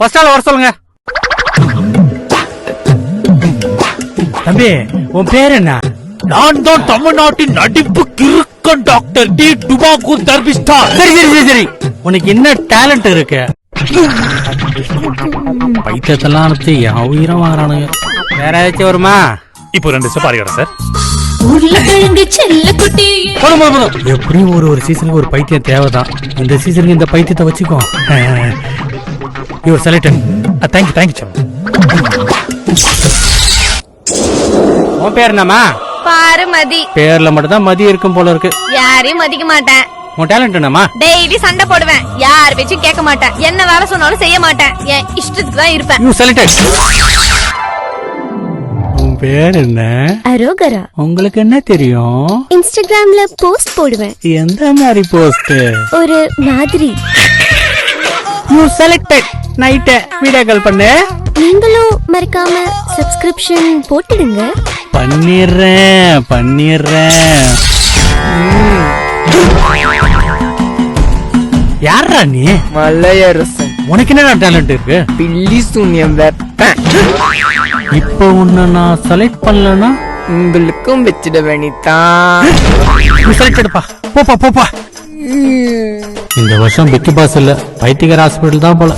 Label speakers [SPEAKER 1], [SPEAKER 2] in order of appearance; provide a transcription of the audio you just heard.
[SPEAKER 1] First ஆள் வர சொல்லுங்க. தம்பி உன் பேர் என்ன?
[SPEAKER 2] நான் தான் தமிழ்நாட்டின் நடிப்பு கிறுக்கன் டாக்டர் டி டுபாக்கூ தர்பிஸ்டா.
[SPEAKER 1] சரி சரி சரி சரி, உனக்கு என்ன டேலண்ட் இருக்கு? பைத்தியத்தெல்லாம் அனுப்பிச்சு என் உயிரம் வாங்குறானுங்க. வேற ஏதாச்சும் வருமா?
[SPEAKER 2] இப்போ 2 சப்பாரி வரேன் சார்.
[SPEAKER 1] எப்படியும் ஒரு சீசனுக்கு ஒரு பைத்தியம் தேவைதான். இந்த சீசனுக்கு இந்த பைத்தியத்தை வச்சுக்கோ. You selected.
[SPEAKER 2] Thank you sir.
[SPEAKER 1] உன் பேர் என்னம்மா?
[SPEAKER 3] பாருமதி.
[SPEAKER 1] பேர்ல மட்டும் தான் மதி இருக்கும் போல இருக்கு.
[SPEAKER 3] யாரையும் மதிக்க மாட்டேன்.
[SPEAKER 1] உன் டேலண்ட் என்னம்மா?
[SPEAKER 3] டெய்லி சண்டை போடுவேன். யார் பேச்சும் கேட்க மாட்டேன். என்ன வேலை சொன்னாலும் செய்ய மாட்டேன். என் இஷ்டத்துக்கு தான் இருப்பேன்.
[SPEAKER 1] You selected. உன் பேர் என்ன?
[SPEAKER 4] அரோகரா.
[SPEAKER 1] உங்களுக்கு என்ன தெரியும்?
[SPEAKER 4] இன்ஸ்டாகிராம்ல போஸ்ட் போடுவேன்.
[SPEAKER 1] எந்த மாதிரி போஸ்ட்?
[SPEAKER 4] ஒரு மாதிரி.
[SPEAKER 1] You selected. Night video call பண்ணு.
[SPEAKER 4] நீங்களும் மறக்காம சப்ஸ்கிரிப்ஷன் போட்டுடுங்க.
[SPEAKER 1] பண்ணிடுறேன். யாரா நீ?
[SPEAKER 5] மலையரசன்.
[SPEAKER 1] உனக்கு என்ன டேலண்ட் இருக்கு?
[SPEAKER 5] பில்லி சூன்யம் வைப்பேன்.
[SPEAKER 1] இப்போ உன்னை நான் செலக்ட் பண்ணலனா
[SPEAKER 5] உங்களுக்கும் வச்சிட வேண்டித்தான்.
[SPEAKER 1] செலக்டடுப்பா. போப்பா. இந்த வருஷம் பிக் பாஸ் இல்ல, பைத்தியக்கார ஹாஸ்பிட்டல் தான் போல.